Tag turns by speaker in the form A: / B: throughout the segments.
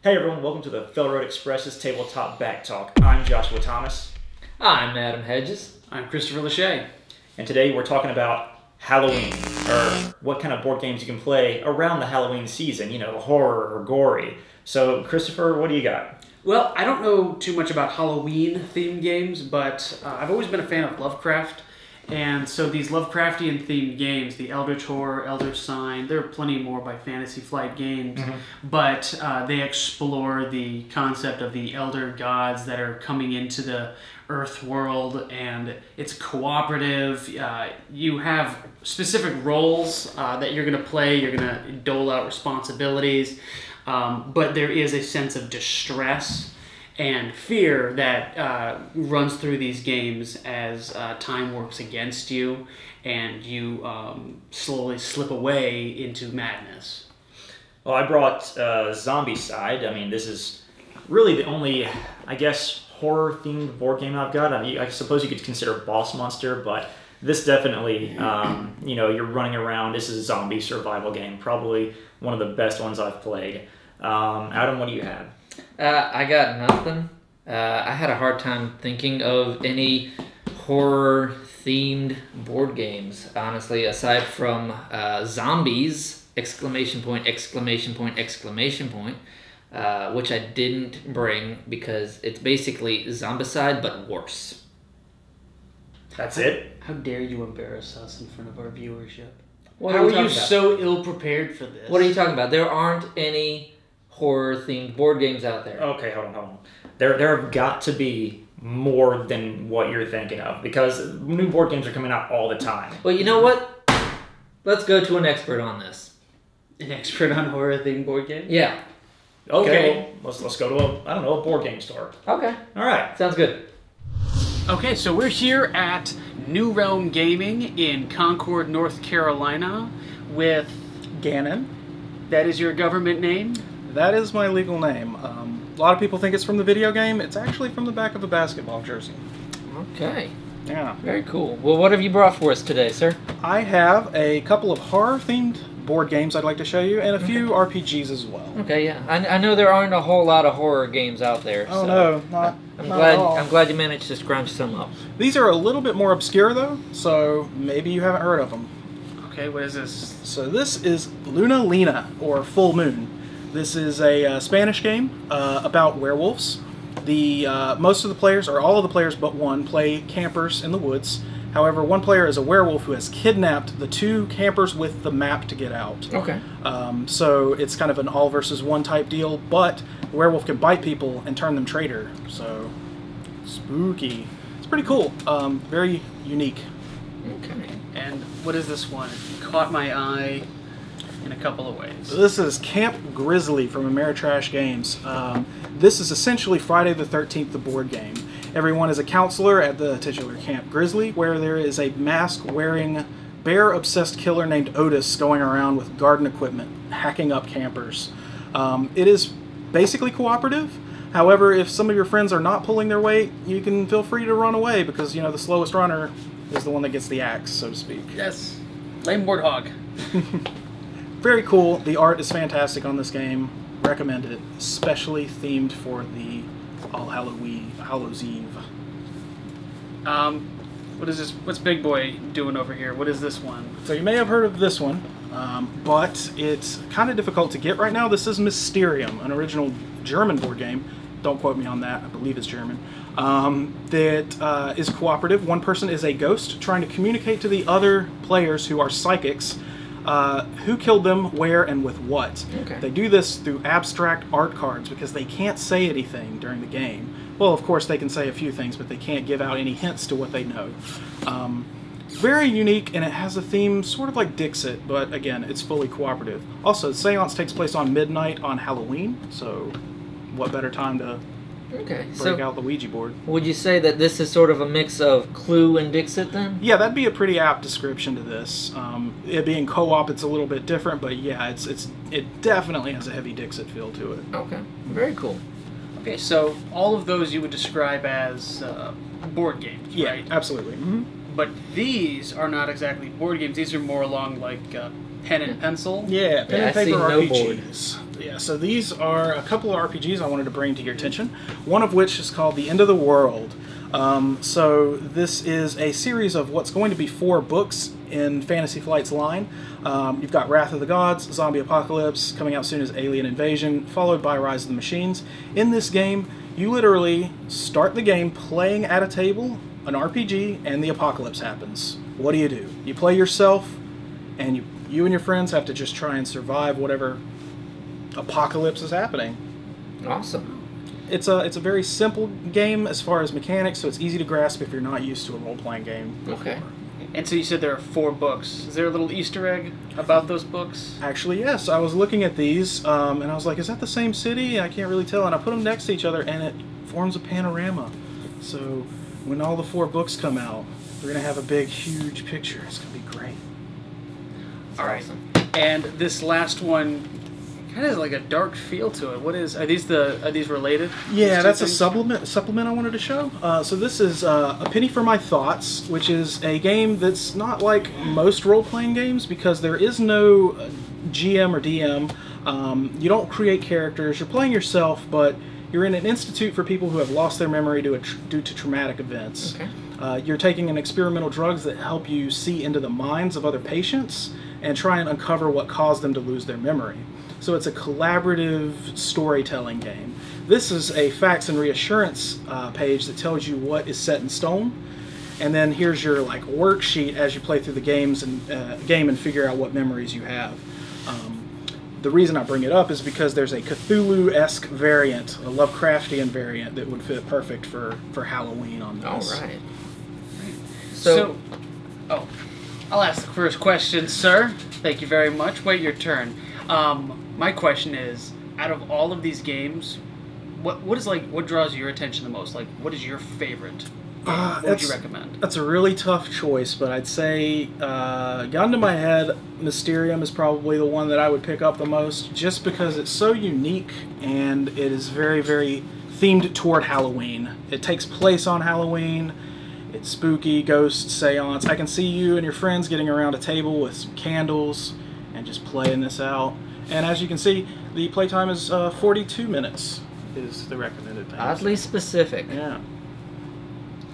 A: Hey everyone, welcome to the Railroad Express's Tabletop Back Talk. I'm Joshua Thomas.
B: I'm Adam Hedges.
C: I'm Christopher Lachey.
A: And today we're talking about Halloween, or what kind of board games you can play around the Halloween season, you know, horror or gory. So, Christopher, what do you got?
C: Well, I don't know too much about Halloween-themed games, but I've always been a fan of Lovecraft. And so these Lovecraftian-themed games, the Eldritch Horror, Elder Sign, there are plenty more by Fantasy Flight Games, but they explore the concept of the elder gods that are coming into the Earth world, and it's cooperative. You have specific roles that you're going to play. You're going to dole out responsibilities, but there is a sense of distress and fear that runs through these games as time works against you and you slowly slip away into madness.
A: Well, I brought Zombicide. I mean, this is really the only, I guess, horror-themed board game I've got. I mean, I suppose you could consider Boss Monster, but this definitely, you know, you're running around. This is a zombie survival game. Probably one of the best ones I've played. Adam, what do you have?
B: I got nothing. I had a hard time thinking of any horror-themed board games, honestly, aside from Zombies, exclamation point, exclamation point, exclamation point, which I didn't bring because it's basically Zombicide, but worse.
A: That's it?
C: How dare you embarrass us in front of our viewership?
B: How
C: are you so ill-prepared for this?
B: What are you talking about? There aren't any horror-themed board games out there.
A: Okay, hold on. There have got to be more than what you're thinking of, because new board games are coming out all the time.
B: Well, you know what? Let's go to an expert on this.
C: An expert on horror-themed board games?
B: Yeah.
A: Okay, well, let's go to a board game store.
B: Okay.
A: All right.
B: Sounds good.
C: Okay, so we're here at New Realm Gaming in Concord, North Carolina with
D: Gannon.
C: That is your government name?
D: That is my legal name. A lot of people think it's from the video game. It's actually from the back of a basketball jersey.
B: Okay.
D: Yeah.
B: Very cool. Well, what have you brought for us today, sir?
D: I have a couple of horror-themed board games I'd like to show you, and a few RPGs as well.
B: Okay, yeah. I know there aren't a whole lot of horror games out there.
D: Oh
B: so
D: no, not at all.
B: I'm glad you managed to scrounge some up.
D: These are a little bit more obscure though, so maybe you haven't heard of them.
C: Okay, what is this?
D: So this is Luna Lena, or Full Moon. This is a Spanish game about werewolves. Most of the players, or all of the players but one, play campers in the woods. However, one player is a werewolf who has kidnapped the two campers with the map to get out.
B: Okay.
D: So it's kind of an all versus one type deal, but the werewolf can bite people and turn them traitor. So, spooky. It's pretty cool. Very unique.
B: Okay.
C: And what is this one? It caught my eye in a couple of ways.
D: This is Camp Grizzly from Ameritrash Games. This is essentially Friday the 13th, the board game. Everyone is a counselor at the titular Camp Grizzly, where there is a mask-wearing, bear-obsessed killer named Otis going around with garden equipment, hacking up campers. It is basically cooperative. However, if some of your friends are not pulling their weight, you can feel free to run away, because, you know, the slowest runner is the one that gets the axe, so to speak.
C: Yes. Lame board hog.
D: Very cool. The art is fantastic on this game. Recommend it. Especially themed for the Hallows Eve.
C: What is this? What's Big Boy doing over here? What is this one?
D: So you may have heard of this one, but it's kind of difficult to get right now. This is Mysterium, an original German board game. Don't quote me on that. I believe it's German. That is cooperative. One person is a ghost trying to communicate to the other players who are psychics who killed them, where, and with what.
B: Okay.
D: They do this through abstract art cards because they can't say anything during the game. Well, of course they can say a few things, but they can't give out any hints to what they know. Very unique, and it has a theme sort of like Dixit, but again, it's fully cooperative. Also, the seance takes place on midnight on Halloween, so what better time to break out the Ouija board.
B: Would you say that this is sort of a mix of Clue and Dixit then?
D: Yeah, that'd be a pretty apt description to this. It being co-op, it's a little bit different, but yeah, it definitely has a heavy Dixit feel to it.
B: Okay, very cool.
C: Okay, so all of those you would describe as board games,
D: Yeah,
C: right?
D: absolutely.
C: But these are not exactly board games. These are more along like pen and pencil.
D: Yeah, pen
B: Yeah,
D: and
B: I see
D: paper
B: no
D: RPGs. Yeah, so these are a couple of RPGs I wanted to bring to your attention, one of which is called The End of the World. So this is a series of what's going to be 4 books in Fantasy Flight's line. You've got Wrath of the Gods, Zombie Apocalypse, coming out soon as Alien Invasion, followed by Rise of the Machines. In this game, you literally start the game playing at a table, an RPG, and the apocalypse happens. What do? You play yourself, and you and your friends have to just try and survive whatever apocalypse is happening.
B: Awesome.
D: It's a very simple game as far as mechanics, so it's easy to grasp if you're not used to a role-playing game before.
B: Okay.
C: And so you said there are 4 books. Is there a little Easter egg about those books?
D: Actually, yes. I was looking at these, and I was like, is that the same city? I can't really tell. And I put them next to each other, and it forms a panorama. So when all the 4 books come out, we're going to have a big, huge picture. It's going to be great.
C: All right. And this last one kind of has like a dark feel to it. What is? Are these related?
D: Yeah, that's a supplement I wanted to show. So this is A Penny for My Thoughts, which is a game that's not like most role-playing games because there is no GM or DM. You don't create characters. You're playing yourself, but you're in an institute for people who have lost their memory due to traumatic events.
B: Okay.
D: You're taking in experimental drugs that help you see into the minds of other patients and try and uncover what caused them to lose their memory. So it's a collaborative storytelling game. This is a facts and reassurance page that tells you what is set in stone, and then here's your like worksheet as you play through the game and figure out what memories you have. The reason I bring it up is because there's a Cthulhu-esque variant, a Lovecraftian variant that would fit perfect for Halloween on this.
B: All right.
C: So, I'll ask the first question, sir. Thank you very much. Wait your turn. My question is, out of all of these games, what draws your attention the most? Like, what is your favorite? What would you recommend?
D: That's a really tough choice, but I'd say, gun to my head, Mysterium is probably the one that I would pick up the most, just because it's so unique and it is very, very themed toward Halloween. It takes place on Halloween. It's spooky, ghost, seance. I can see you and your friends getting around a table with some candles and just playing this out. And as you can see, the playtime is 42 minutes is the recommended time.
B: Oddly specific.
D: Yeah.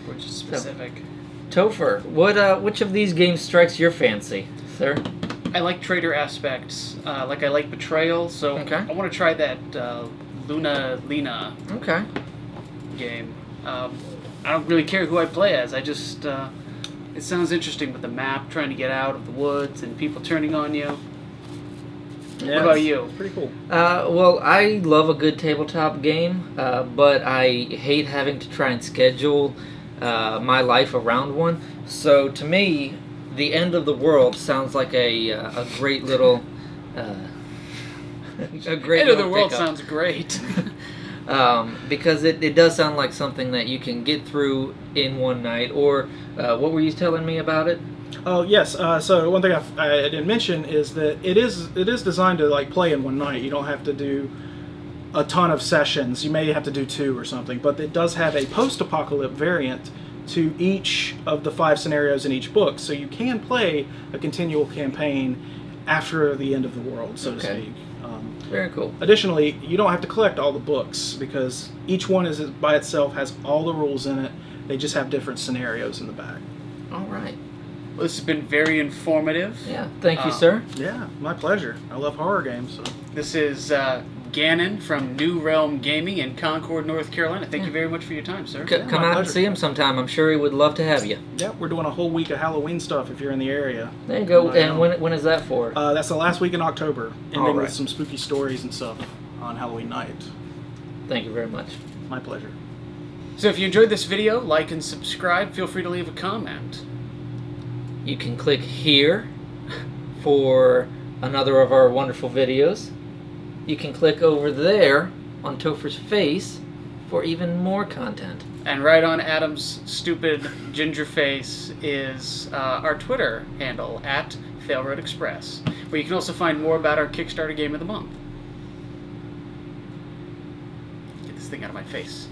C: Which is specific.
B: Topher, which of these games strikes your fancy, sir?
C: I like traitor aspects. I like betrayal, so
B: Okay.
C: I want to try that Lena
B: Okay.
C: game. I don't really care who I play as. I just it sounds interesting with the map, trying to get out of the woods and people turning on you.
D: Yeah,
C: What about you?
D: Pretty cool.
B: Well, I love a good tabletop game, but I hate having to try and schedule my life around one. So to me, The End of the World sounds like a great little a great
C: End of the
B: little
C: World
B: pickup.
C: sounds great.
B: Because it does sound like something that you can get through in one night. Or what were you telling me about it?
D: Oh yes. So one thing I didn't mention is that it is designed to like play in one night. You don't have to do a ton of sessions. You may have to do 2 or something, but it does have a post-apocalypse variant to each of the 5 scenarios in each book, so you can play a continual campaign after the end of the world, so to speak.
B: Very cool.
D: Additionally, you don't have to collect all the books because each one is by itself has all the rules in it. They just have different scenarios in the back.
B: All right.
C: Well, this has been very informative.
B: Yeah. Thank you, sir.
D: Yeah, my pleasure. I love horror games. So.
C: This is Gannon from New Realm Gaming in Concord, North Carolina. Thank you very much for your time, sir.
B: Come
D: my
B: out and
D: pleasure.
B: see him sometime. I'm sure he would love to have you.
D: Yeah, we're doing a whole week of Halloween stuff if you're in the area.
B: There you go.
D: I
B: And
D: know.
B: when is that for?
D: That's the last week in October, ending
B: All right.
D: with some spooky stories and stuff on Halloween night.
B: Thank you very much.
D: My pleasure.
C: So if you enjoyed this video, like and subscribe. Feel free to leave a comment.
B: You can click here for another of our wonderful videos. You can click over there on Topher's face for even more content.
C: And right on Adam's stupid ginger face is our Twitter handle, @FailroadExpress, where you can also find more about our Kickstarter Game of the Month. Get this thing out of my face.